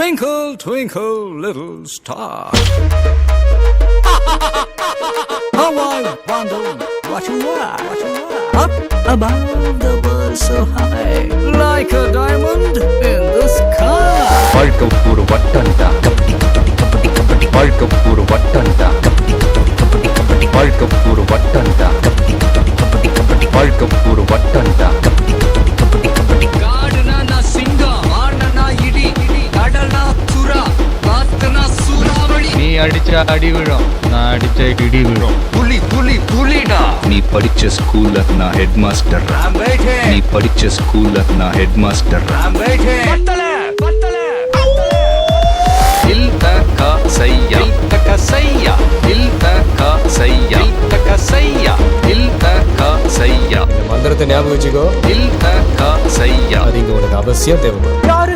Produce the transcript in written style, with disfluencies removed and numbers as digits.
Twinkle, twinkle, little star. How I wonder what you are. Up above the world so high, like a diamond in the sky. வாழ்க்கை ஒரு வட்டண்டா, வாழ்க்கை ஒரு வட்டண்டா, வாழ்க்கை ஒரு வட்டண்டா, வாழ்க்கை ஒரு வட்டண்டா. காடுனா நான் சிங்கம், ஆடனா இடி, கடல்னா சுறா, காத்துனா சூறாவளி. நீ அடிச்சா அடி விழும், நான் அடிச்சா இடி விழும். புலி புலி புலிடா. நீ படிச்ச ஸ்கூல்ல நான் ஹெட் மாஸ்டர், நீ படிச்ச ஸ்கூல்ல நான் ஹெட் மாஸ்டர். பத்தல பத்தல இல் தக சையா, தக சையா, இல் தக சையா, தக சையா, இல் தக சையா. மந்திரத்தை ஞாபகம் வச்சுக்கோ. இல் தக சையா. அது இங்க உனக்கு அவசியம் தேவைப்படும். யாரு